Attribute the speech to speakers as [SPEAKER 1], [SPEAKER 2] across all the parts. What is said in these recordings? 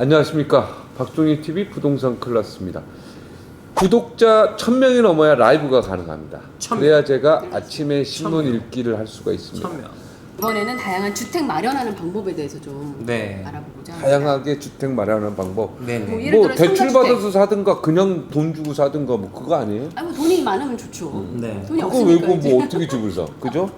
[SPEAKER 1] 안녕하십니까. 박종희TV 부동산 클래스입니다. 구독자 1000명이 넘어야 라이브가 가능합니다.
[SPEAKER 2] 1000명.
[SPEAKER 1] 그래야 제가 아침에 신문
[SPEAKER 2] 1000명.
[SPEAKER 1] 읽기를 할 수가 있습니다.
[SPEAKER 2] 1000명.
[SPEAKER 3] 이번에는 다양한 주택 마련하는 방법에 대해서 좀
[SPEAKER 2] 네.
[SPEAKER 3] 알아보고자 합니다.
[SPEAKER 1] 다양하게 주택 마련하는 방법.
[SPEAKER 2] 네네.
[SPEAKER 3] 뭐 예를
[SPEAKER 1] 뭐
[SPEAKER 3] 들어
[SPEAKER 1] 대출
[SPEAKER 3] 상가주택.
[SPEAKER 1] 받아서 사든가 그냥 돈 주고 사든가 뭐 그거 아니에요?
[SPEAKER 3] 아니 뭐 돈이 많으면 좋죠.
[SPEAKER 2] 네.
[SPEAKER 3] 돈이
[SPEAKER 1] 그거
[SPEAKER 3] 없으니까
[SPEAKER 1] 외고
[SPEAKER 3] 이제.
[SPEAKER 1] 뭐 어떻게 집을 사? 그죠?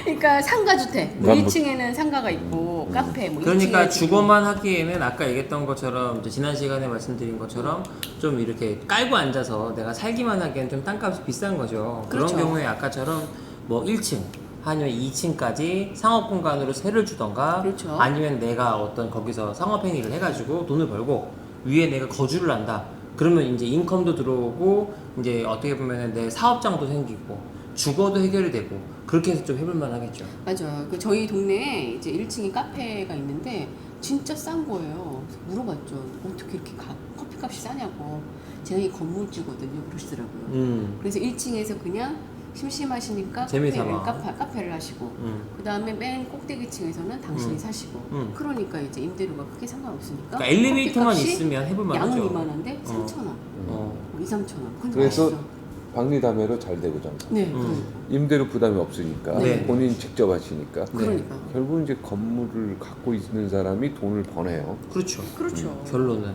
[SPEAKER 3] 그러니까 상가주택. 뭐
[SPEAKER 1] 난 뭐-
[SPEAKER 3] 1층에는 상가가 있고 카페 뭐
[SPEAKER 2] 그러니까
[SPEAKER 3] 2층에
[SPEAKER 2] 주거만 하기에는 아까 얘기했던 것처럼 이제 지난 시간에 말씀드린 것처럼 좀 이렇게 깔고 앉아서 내가 살기만 하기엔 좀 땅값이 비싼 거죠.
[SPEAKER 3] 그렇죠.
[SPEAKER 2] 그런 경우에 아까처럼 뭐 1층 아니면 2층까지 상업 공간으로 세를 주던가
[SPEAKER 3] 그렇죠.
[SPEAKER 2] 아니면 내가 어떤 거기서 상업 행위를 해가지고 돈을 벌고 위에 내가 거주를 한다. 그러면 이제 인컴도 들어오고 이제 어떻게 보면 내 사업장도 생기고 주거도 해결이 되고 그렇게 해서 좀 해볼만 하겠죠.
[SPEAKER 3] 맞아요. 그 저희 동네에 이제 1층에 카페가 있는데 진짜 싼 거예요. 그래서 물어봤죠. 어떻게 이렇게 커피값이 싸냐고. 제가 이 건물주거든요. 그러시더라고요. 그래서 1층에서 그냥 심심하시니까
[SPEAKER 2] 재미삼아.
[SPEAKER 3] 카페를 하시고 그 다음에 맨 꼭대기층에서는 당신이 사시고 그러니까 이제 임대료가 크게 상관없으니까
[SPEAKER 2] 그러니까 엘리베이터만
[SPEAKER 3] 커피값이
[SPEAKER 2] 있으면 해볼만
[SPEAKER 3] 양은
[SPEAKER 2] 하죠.
[SPEAKER 3] 이만한데 3,000원,
[SPEAKER 2] 어.
[SPEAKER 3] 2, 3,000원. 근데
[SPEAKER 1] 그래서
[SPEAKER 3] 맛있어.
[SPEAKER 1] 박리담회로 잘 되고 장사.
[SPEAKER 3] 네,
[SPEAKER 1] 임대료 부담이 없으니까
[SPEAKER 2] 네.
[SPEAKER 1] 본인 직접 하시니까
[SPEAKER 3] 그러니까
[SPEAKER 1] 결국 이제 건물을 갖고 있는 사람이 돈을 버네요.
[SPEAKER 2] 그렇죠.
[SPEAKER 3] 그렇죠.
[SPEAKER 2] 결론은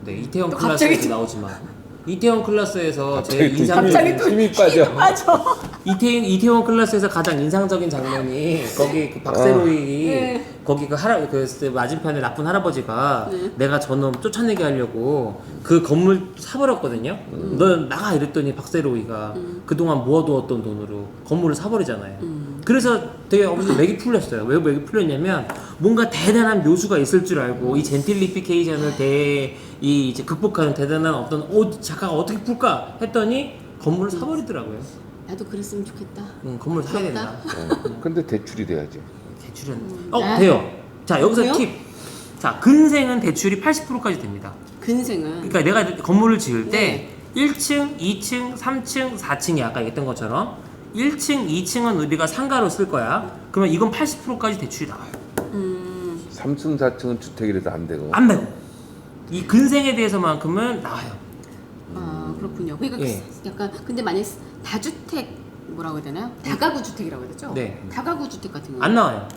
[SPEAKER 2] 네 이태원
[SPEAKER 3] 또
[SPEAKER 2] 클래스에서
[SPEAKER 3] 갑자기
[SPEAKER 2] 나오지만 이태원 클래스에서
[SPEAKER 1] 갑자기
[SPEAKER 2] 제일
[SPEAKER 1] 또
[SPEAKER 2] 인상적인
[SPEAKER 1] 힘이 빠져.
[SPEAKER 3] 맞아.
[SPEAKER 2] 이태원 클래스에서 가장 인상적인 장면이 거기 그 박세로이
[SPEAKER 3] 네.
[SPEAKER 2] 거기 그 맞은편에 나쁜 할아버지가
[SPEAKER 3] 네.
[SPEAKER 2] 내가 저놈 쫓아내게 하려고 그 건물 사버렸거든요. 너 나가 이랬더니 박세로이가 그동안 모아두었던 돈으로 건물을 사버리잖아요. 그래서 되게 엄청 맥이 풀렸어요. 왜 맥이 풀렸냐면 뭔가 대단한 묘수가 있을 줄 알고 이 젠틸리피케이션을 이제 극복하는 대단한 어떤 작가가 어떻게 풀까 했더니 건물을 사버리더라고요.
[SPEAKER 3] 나도 그랬으면 좋겠다.
[SPEAKER 2] 건물 사야
[SPEAKER 3] 부럽다.
[SPEAKER 2] 된다.
[SPEAKER 1] 근데 대출이 돼야지.
[SPEAKER 2] 대출은
[SPEAKER 3] 아.
[SPEAKER 2] 돼요. 자 여기서
[SPEAKER 3] 돼요?
[SPEAKER 2] 팁. 자 근생은 대출이 80%까지 됩니다.
[SPEAKER 3] 근생은
[SPEAKER 2] 그러니까 내가 건물을 지을 때
[SPEAKER 3] 네.
[SPEAKER 2] 1층, 2층, 3층, 4층이 아까 얘기했던 것처럼 1층, 2층은 우리가 상가로 쓸 거야. 그러면 이건 80%까지 대출이 나와요.
[SPEAKER 1] 3층, 4층은 주택이라도 안 되고.
[SPEAKER 2] 안 되고 이 근생에 대해서만큼은 나와요.
[SPEAKER 3] 아 그렇군요. 그러니까
[SPEAKER 2] 예.
[SPEAKER 3] 약간 근데 만약 다주택 뭐라고 해야 되나요? 다가구 주택이라고 해야 되죠?
[SPEAKER 2] 네.
[SPEAKER 3] 다가구 주택 같은 경우
[SPEAKER 2] 안 나와요.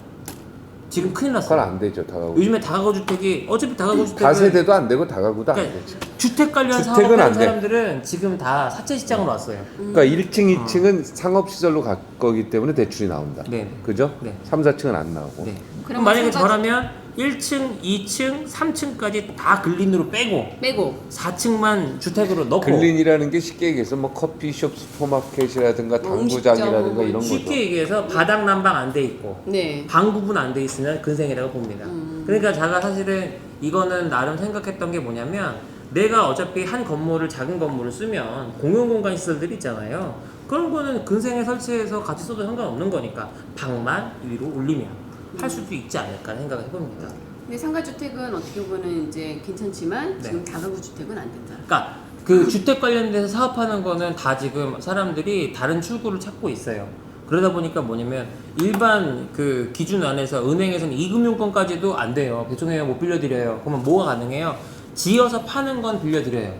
[SPEAKER 2] 지금 큰일
[SPEAKER 1] 그건
[SPEAKER 2] 났어요.
[SPEAKER 1] 안 되죠. 다가구.
[SPEAKER 2] 요즘에 다가구 주택이 어차피 다가구 주택은
[SPEAKER 1] 다세대도 안 되고 다가구도 안
[SPEAKER 2] 그러니까
[SPEAKER 1] 되지.
[SPEAKER 2] 주택 관련
[SPEAKER 1] 주택은
[SPEAKER 2] 사업하는
[SPEAKER 1] 안 돼.
[SPEAKER 2] 사람들은 지금 다 사채 시장으로 왔어요.
[SPEAKER 1] 그러니까 1층, 2층은 상업시설로 갈 거기 때문에 대출이 나온다.
[SPEAKER 2] 네.
[SPEAKER 1] 그죠?
[SPEAKER 2] 네.
[SPEAKER 1] 3, 4층은 안 나오고.
[SPEAKER 2] 네.
[SPEAKER 3] 그러면
[SPEAKER 2] 그럼 만약에
[SPEAKER 3] 상가-
[SPEAKER 2] 저라면 1층, 2층, 3층까지 다 근린으로 빼고 4층만 주택으로 넣고
[SPEAKER 1] 근린이라는 게 쉽게 얘기해서 뭐 커피숍, 슈퍼마켓이라든가
[SPEAKER 3] 뭐
[SPEAKER 1] 당구장이라든가
[SPEAKER 3] 음식점,
[SPEAKER 1] 이런 거죠.
[SPEAKER 2] 쉽게 얘기해서 바닥 난방 안 돼 있고
[SPEAKER 3] 네.
[SPEAKER 2] 방 구분 안 돼 있으면 근생이라고 봅니다. 그러니까 제가 사실은 이거는 나름 생각했던 게 뭐냐면 내가 어차피 한 건물을 작은 건물을 쓰면 공용공간 시설들이 있잖아요. 그런 거는 근생에 설치해서 같이 써도 상관없는 거니까 방만 위로 올리면 할 수도 있지 않을까 생각을 해봅니다.
[SPEAKER 3] 근데 상가주택은 어떻게 보면 이제 괜찮지만
[SPEAKER 2] 네.
[SPEAKER 3] 지금 다가구 주택은 안 된다.
[SPEAKER 2] 그러니까 그 주택 관련돼서 사업하는 거는 다 지금 사람들이 다른 출구를 찾고 있어요. 그러다 보니까 뭐냐면 일반 그 기준 안에서 은행에서는 이금융권까지도 안 돼요. 배송해요, 못 빌려드려요. 그러면 뭐가 가능해요? 지어서 파는 건 빌려드려요.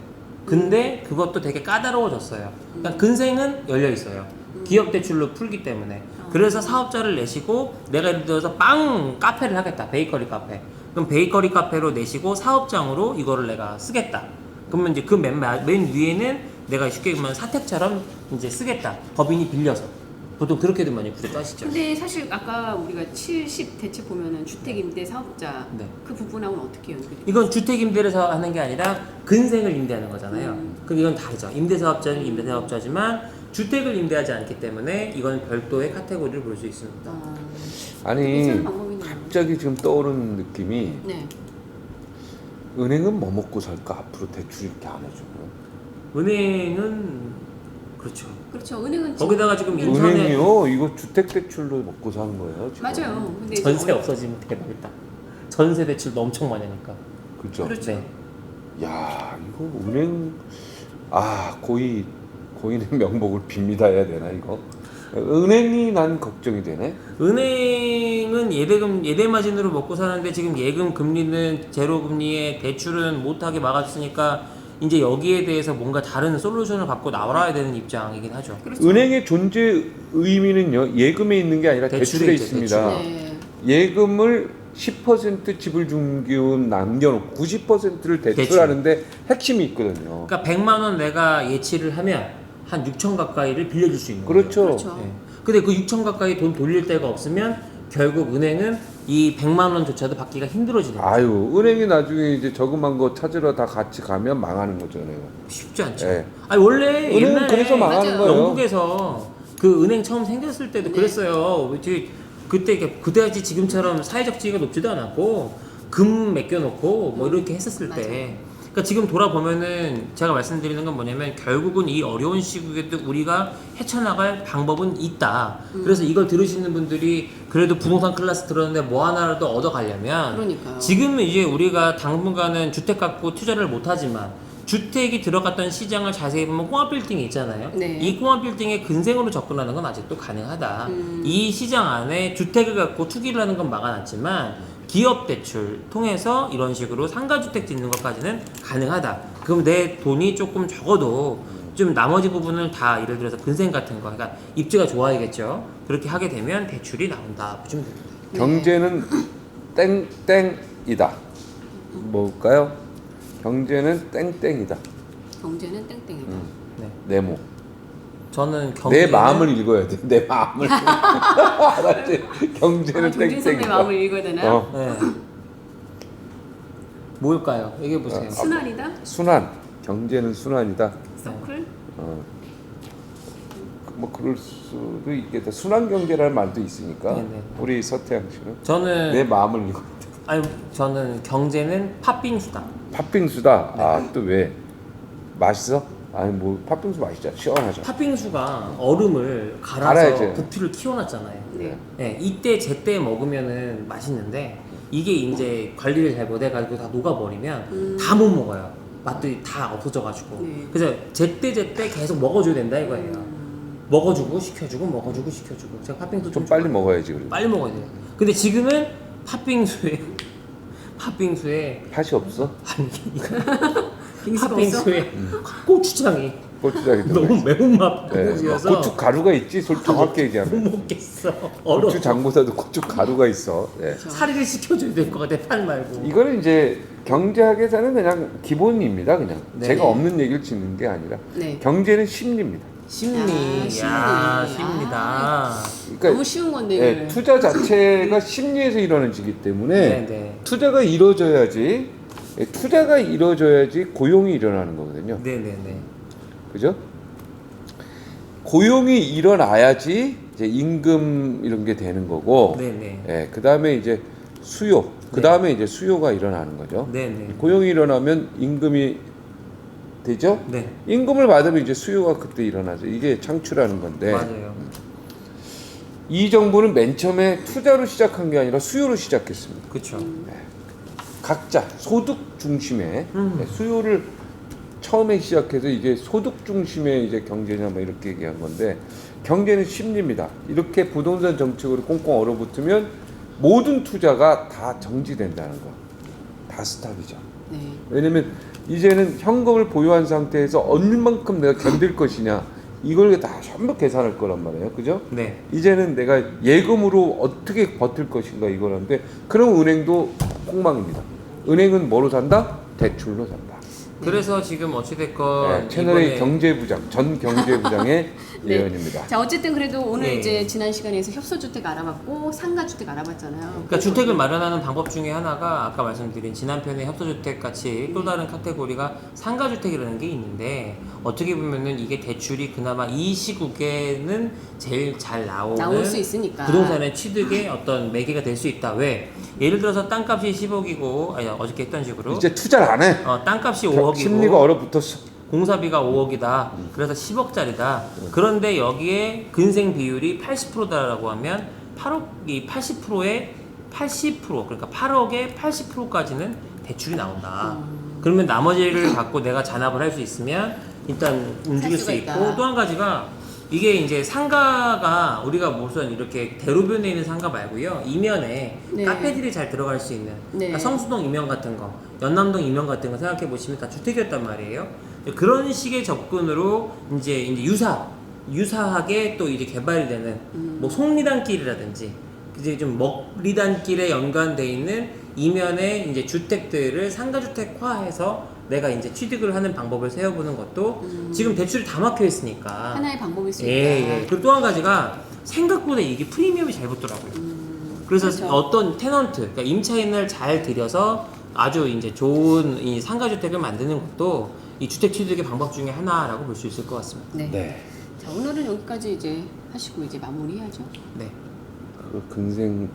[SPEAKER 2] 근데 그것도 되게 까다로워졌어요. 그러니까 근생은 열려 있어요. 기업 대출로 풀기 때문에. 그래서 사업자를 내시고 내가 예를 들어서 빵 카페를 하겠다. 베이커리 카페. 그럼 베이커리 카페로 내시고 사업장으로 이거를 내가 쓰겠다. 그러면 이제 그 맨 위에는 내가 쉽게 보면 사택처럼 이제 쓰겠다. 법인이 빌려서. 보통 그렇게도 많이 구조 짜시죠.
[SPEAKER 3] 근데 사실 아까 우리가 70 대체 보면은 주택임대 사업자
[SPEAKER 2] 네.
[SPEAKER 3] 그 부분하고는 어떻게 연결이?
[SPEAKER 2] 이건 주택 임대를 하는 게 아니라 근생을 임대하는 거잖아요. 그럼 이건 다르죠. 임대사업자는 임대사업자지만 주택을 임대하지 않기 때문에 이건 별도의 카테고리를 볼 수 있습니다.
[SPEAKER 1] 아니
[SPEAKER 3] 괜찮은 방법이네요.
[SPEAKER 1] 갑자기 지금 떠오르는 느낌이
[SPEAKER 3] 네.
[SPEAKER 1] 은행은 뭐 먹고 살까? 앞으로 대출 이렇게 안 해주고.
[SPEAKER 2] 은행은 그렇죠.
[SPEAKER 3] 그렇죠. 은행은
[SPEAKER 2] 거기다가 지금 인천에
[SPEAKER 1] 은행이요? 이거 주택 대출로 먹고 사는 거예요. 지금.
[SPEAKER 3] 맞아요. 근데 이제
[SPEAKER 2] 전세 없어지면 대박이다. 전세 대출도 엄청 많이 하니까.
[SPEAKER 1] 그죠?
[SPEAKER 3] 그렇죠.
[SPEAKER 2] 네.
[SPEAKER 1] 야 이거 은행 고인의 명복을 빕니다 해야 되나 이거? 은행이 난 걱정이 되네.
[SPEAKER 2] 은행 은행은 예대 마진으로 먹고 사는데 지금 예금 금리는 제로 금리에 대출은 못하게 막았으니까 이제 여기에 대해서 뭔가 다른 솔루션을 갖고 나와야 되는 입장이긴 하죠.
[SPEAKER 3] 그렇죠.
[SPEAKER 1] 은행의 존재 의미는요, 예금에 있는 게 아니라 대출에
[SPEAKER 2] 있죠,
[SPEAKER 1] 있습니다.
[SPEAKER 3] 네.
[SPEAKER 1] 예금을 10% 지불 중기금 남겨놓고 90%를 대출하는데 핵심이 있거든요.
[SPEAKER 2] 그러니까 100만 원 내가 예치를 하면 한 6천 가까이를 빌려줄 수 있는
[SPEAKER 1] 그렇죠.
[SPEAKER 2] 거죠.
[SPEAKER 3] 그렇죠.
[SPEAKER 2] 네. 근데 그 6천 가까이 돈 돌릴 데가 없으면 결국 은행은 이 100만 원조차도 받기가 힘들어지는 거예요.
[SPEAKER 1] 아유, 은행이 나중에 이제 저금한 거 찾으러 다 같이 가면 망하는 거죠, 은행은.
[SPEAKER 2] 쉽지 않죠.
[SPEAKER 1] 예.
[SPEAKER 2] 아니 원래
[SPEAKER 1] 은행은
[SPEAKER 2] 옛날에
[SPEAKER 1] 그래서 망하는
[SPEAKER 3] 맞아요.
[SPEAKER 1] 거예요.
[SPEAKER 2] 영국에서 그 은행 처음 생겼을 때도
[SPEAKER 3] 네.
[SPEAKER 2] 그랬어요. 그때까지 지금처럼 사회적 지위가 높지도 않았고 금 맡겨놓고 뭐 이렇게 했었을 때.
[SPEAKER 3] 맞아요.
[SPEAKER 2] 그러니까 지금 돌아보면은 제가 말씀드리는 건 뭐냐면 결국은 이 어려운 시국에도 우리가 헤쳐나갈 방법은 있다. 그래서 이걸 들으시는 분들이 그래도 부동산 클래스 들었는데 뭐 하나라도 얻어가려면
[SPEAKER 3] 그러니까요.
[SPEAKER 2] 지금 이제 우리가 당분간은 주택 갖고 투자를 못하지만 주택이 들어갔던 시장을 자세히 보면 꼬마 빌딩이 있잖아요.
[SPEAKER 3] 네.
[SPEAKER 2] 이 꼬마 빌딩에 근생으로 접근하는 건 아직도 가능하다. 이 시장 안에 주택을 갖고 투기를 하는 건 막아놨지만 기업 대출 통해서 이런 식으로 상가주택 짓는 것까지는 가능하다. 그럼 내 돈이 조금 적어도 좀 나머지 부분을 다 예를 들어서 근생 같은 거, 그러니까 입지가 좋아야겠죠. 그렇게 하게 되면 대출이 나온다 보시면 됩니다.
[SPEAKER 3] 네.
[SPEAKER 1] 경제는 땡땡이다. 뭘까요? 경제는 땡땡이다.
[SPEAKER 3] 경제는 땡땡이다.
[SPEAKER 2] 네.
[SPEAKER 1] 네모.
[SPEAKER 2] 저는
[SPEAKER 1] 내 마음을 읽어야 돼. 내 마음을. 알았지? 경제는
[SPEAKER 3] 정진 선배
[SPEAKER 1] 땡땡이다.
[SPEAKER 3] 마음을 읽어야 되나요?
[SPEAKER 1] 어.
[SPEAKER 2] 네. 뭘까요? 얘기해 보세요.
[SPEAKER 3] 순환이다?
[SPEAKER 1] 순환. 경제는 순환이다.
[SPEAKER 3] 서클?
[SPEAKER 1] 뭐 그럴 수도 있겠다. 순환 경제라는 말도 있으니까.
[SPEAKER 2] 네네.
[SPEAKER 1] 우리 서태양 씨는
[SPEAKER 2] 저는
[SPEAKER 1] 내 마음을 읽어.
[SPEAKER 2] 아니 저는 경제는 팥빙수다.
[SPEAKER 1] 팥빙수다.
[SPEAKER 2] 네.
[SPEAKER 1] 아, 또 왜? 맛있어? 아니 뭐 팥빙수 맛있잖아. 시원하죠.
[SPEAKER 2] 팥빙수가 얼음을 갈아서
[SPEAKER 1] 갈아야지.
[SPEAKER 2] 부피를 키워놨잖아요.
[SPEAKER 3] 네.
[SPEAKER 2] 네, 이때 제때 먹으면은 맛있는데 이게 이제 관리를 잘 못해가지고 다 녹아버리면 다 못 먹어요. 맛들이 다 없어져가지고.
[SPEAKER 3] 네.
[SPEAKER 2] 그래서 제때 계속 먹어줘야 된다 이거예요. 먹어주고 시켜주고 먹어주고 시켜주고. 제가 팥빙수
[SPEAKER 1] 좀 빨리 먹어야지 그리고.
[SPEAKER 2] 빨리 먹어야 돼요. 근데 지금은 팥빙수에
[SPEAKER 1] 팥이 없어?
[SPEAKER 3] 빙수가 없어?
[SPEAKER 2] 팥빙수에 고추장이
[SPEAKER 1] 고추장이
[SPEAKER 2] 너무 매운맛
[SPEAKER 1] 네.
[SPEAKER 2] 고기여서
[SPEAKER 1] 고추 가루가 있지. 솔직하게 얘기하면.
[SPEAKER 2] 못 먹겠어. 얼어.
[SPEAKER 1] 고추 장보다도 고추 가루가 있어. 네.
[SPEAKER 2] 사리를 시켜줘야 될 것 같아. 팥 말고.
[SPEAKER 1] 이거는 이제 경제학에서는 그냥 기본입니다. 그냥
[SPEAKER 2] 네.
[SPEAKER 1] 제가 없는 얘기를 짓는 게 아니라
[SPEAKER 3] 네.
[SPEAKER 1] 경제는 심리입니다.
[SPEAKER 2] 심리.
[SPEAKER 3] 아,
[SPEAKER 2] 야,
[SPEAKER 3] 심리.
[SPEAKER 2] 심리다.
[SPEAKER 1] 그러니까
[SPEAKER 3] 너무 쉬운 건데.
[SPEAKER 1] 네,
[SPEAKER 3] 이걸.
[SPEAKER 1] 투자 자체가 심리에서 일어나지기 때문에
[SPEAKER 2] 네.
[SPEAKER 1] 투자가 이루어져야지 투자가 이루어져야지 고용이 일어나는 거거든요.
[SPEAKER 2] 네네네.
[SPEAKER 1] 그죠? 고용이 일어나야지 이제 임금 이런 게 되는 거고,
[SPEAKER 2] 네네.
[SPEAKER 1] 예, 그 다음에 이제 수요, 그 다음에 이제 수요가 일어나는 거죠.
[SPEAKER 2] 네네.
[SPEAKER 1] 고용이 일어나면 임금이 되죠?
[SPEAKER 2] 네.
[SPEAKER 1] 임금을 받으면 이제 수요가 그때 일어나죠. 이게 창출하는 건데,
[SPEAKER 2] 맞아요.
[SPEAKER 1] 이 정부는 맨 처음에 투자로 시작한 게 아니라 수요로 시작했습니다.
[SPEAKER 2] 그쵸.
[SPEAKER 1] 각자 소득 중심의 수요를 처음에 시작해서 이게 소득 중심의 이제 경제냐 뭐 이렇게 얘기한 건데, 경제는 심리입니다. 이렇게 부동산 정책으로 꽁꽁 얼어붙으면 모든 투자가 다 정지된다는 거. 다 스탑이죠.
[SPEAKER 3] 네.
[SPEAKER 1] 왜냐면 이제는 현금을 보유한 상태에서 얼만큼 내가 견딜 것이냐 이걸 다 전부 계산할 거란 말이에요. 그죠?
[SPEAKER 2] 네.
[SPEAKER 1] 이제는 내가 예금으로 어떻게 버틸 것인가 이거는데, 그럼 은행도 폭망입니다. 은행은 뭐로 산다? 대출로 산다.
[SPEAKER 2] 그래서 지금 어찌됐건
[SPEAKER 1] 네, 채널의
[SPEAKER 2] 이번에
[SPEAKER 1] 경제부장, 전 경제부장의
[SPEAKER 3] 네.
[SPEAKER 1] 예언입니다.
[SPEAKER 3] 자, 어쨌든 그래도 오늘
[SPEAKER 2] 예.
[SPEAKER 3] 이제 지난 시간에서 협소주택 알아봤고 상가주택 알아봤잖아요.
[SPEAKER 2] 그러니까 주택을 마련하는 방법 중에 하나가 아까 말씀드린 지난 편의 협소주택 같이 또 다른 카테고리가 상가주택이라는 게 있는데, 어떻게 보면은 이게 대출이 그나마 이 시국에는 제일 잘
[SPEAKER 3] 나올 수 있으니까.
[SPEAKER 2] 부동산의 취득의 어떤 매개가 될 수 있다. 왜? 예를 들어서 땅값이 10억이고 어저께 했던 식으로
[SPEAKER 1] 이제 투자를 안 해.
[SPEAKER 2] 땅값이 5억이고
[SPEAKER 1] 심리가 얼어붙었어.
[SPEAKER 2] 공사비가 5억이다. 그래서 10억짜리다. 그런데 여기에 근생 비율이 80%다라고 하면 8억이 80%에 80% 그러니까 8억에 80%까지는 대출이 나온다. 그러면 나머지를 갖고 내가 잔압을 할 수 있으면 일단 움직일 수
[SPEAKER 3] 수가
[SPEAKER 2] 있고,
[SPEAKER 3] 있다.
[SPEAKER 2] 또 한 가지가 이게 이제 상가가 우리가 무슨 이렇게 대로변에 있는 상가 말고요. 이면에
[SPEAKER 3] 네.
[SPEAKER 2] 카페들이 잘 들어갈 수 있는
[SPEAKER 3] 네.
[SPEAKER 2] 그러니까 성수동 이면 같은 거, 연남동 이면 같은 거 생각해 보시면 다 주택이었단 말이에요. 그런 식의 접근으로 이제 유사하게 또 이제 개발이 되는 뭐 속리단길이라든지 이제 좀 먹리단길에 연관돼 있는 이면에 이제 주택들을 상가주택화해서 내가 이제 취득을 하는 방법을 세워보는 것도 지금 대출이 다 막혀 있으니까
[SPEAKER 3] 하나의 방법일 수 있다.
[SPEAKER 2] 예. 그리고 또 한 가지가 생각보다 이게 프리미엄이 잘 붙더라고요. 그래서
[SPEAKER 3] 그렇죠.
[SPEAKER 2] 어떤 테넌트, 그러니까 임차인을 잘 들여서 아주 이제 좋은 이 상가주택을 만드는 것도 이 주택 취득의 방법 중에 하나라고 볼 수 있을 것 같습니다.
[SPEAKER 3] 네.
[SPEAKER 1] 네.
[SPEAKER 3] 자, 오늘은 여기까지 이제 하시고 이제 마무리해야죠.
[SPEAKER 2] 네.
[SPEAKER 1] 그 근생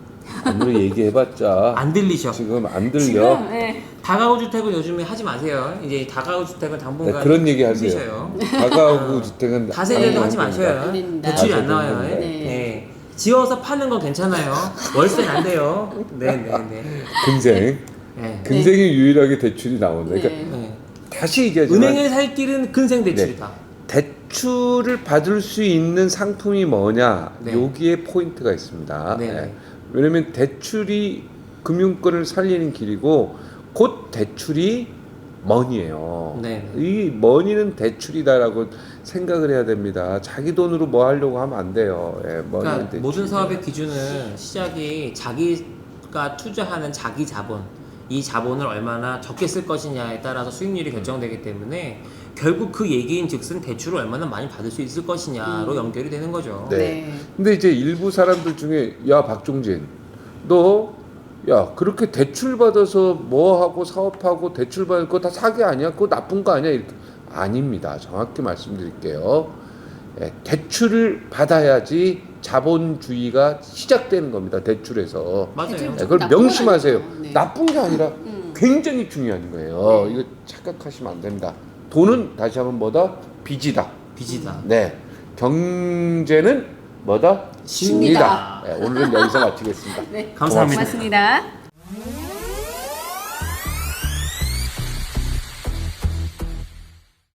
[SPEAKER 1] 아무리 얘기해봤자
[SPEAKER 2] 안 들리셔.
[SPEAKER 1] 지금 안 들려.
[SPEAKER 3] 지금 네.
[SPEAKER 2] 다가구 주택은 요즘에 하지 마세요. 이제 다가구 주택은
[SPEAKER 1] 네,
[SPEAKER 2] 당분간
[SPEAKER 1] 그런 얘기 하세요.
[SPEAKER 2] 힘드셔요.
[SPEAKER 1] 다가구 주택은
[SPEAKER 2] 다세대도
[SPEAKER 1] 안
[SPEAKER 2] 하지 마셔요.
[SPEAKER 3] 안 됩니다.
[SPEAKER 2] 대출이
[SPEAKER 1] 아,
[SPEAKER 2] 안 나와요.
[SPEAKER 1] 네.
[SPEAKER 2] 네. 지어서 파는 건 괜찮아요. 월세는 안 돼요. 네네네.
[SPEAKER 1] 근생.
[SPEAKER 2] 네.
[SPEAKER 1] 근생이 유일하게 대출이 나온다. 그러니까
[SPEAKER 3] 네.
[SPEAKER 2] 네.
[SPEAKER 1] 다시 얘기하지만
[SPEAKER 2] 은행에 살 길은 근생 대출이다.
[SPEAKER 1] 대출을 받을 수 있는 상품이 뭐냐
[SPEAKER 2] 네.
[SPEAKER 1] 여기에 포인트가 있습니다.
[SPEAKER 2] 네.
[SPEAKER 1] 예. 왜냐면 대출이 금융권을 살리는 길이고 곧 대출이 머니예요.
[SPEAKER 2] 네.
[SPEAKER 1] 이 머니는 대출이다라고 생각을 해야 됩니다. 자기 돈으로 뭐 하려고 하면 안 돼요. 예, 머니는
[SPEAKER 2] 그러니까
[SPEAKER 1] 대출.
[SPEAKER 2] 모든 사업의 기준은 시작이 자기가 투자하는 자기 자본, 이 자본을 얼마나 적게 쓸 것이냐에 따라서 수익률이 결정되기 때문에 결국 그 얘기인 즉슨 대출을 얼마나 많이 받을 수 있을 것이냐로 연결이 되는 거죠.
[SPEAKER 1] 네.
[SPEAKER 3] 네.
[SPEAKER 1] 근데 이제 일부 사람들 중에 야 박종진 너 야 그렇게 대출 받아서 뭐 하고 사업하고 대출 받을 거 다 사기 아니야? 그거 나쁜 거 아니야? 이렇게 아닙니다. 정확히 말씀드릴게요. 예, 대출을 받아야지 자본주의가 시작되는 겁니다. 대출에서.
[SPEAKER 2] 맞아요.
[SPEAKER 3] 대출
[SPEAKER 1] 예, 그걸
[SPEAKER 3] 나쁜 건
[SPEAKER 1] 명심하세요.
[SPEAKER 3] 아니죠. 네.
[SPEAKER 1] 나쁜 게 아니라 굉장히 중요한 거예요.
[SPEAKER 3] 네.
[SPEAKER 1] 이거 착각하시면 안 됩니다. 돈은 다시 한번 뭐다? 빚이다.
[SPEAKER 2] 빚이다.
[SPEAKER 1] 네. 경제는 뭐다?
[SPEAKER 3] 쉽니다.
[SPEAKER 1] 네, 오늘은 여기서 마치겠습니다.
[SPEAKER 3] 네.
[SPEAKER 2] 감사합니다.
[SPEAKER 3] 고맙습니다.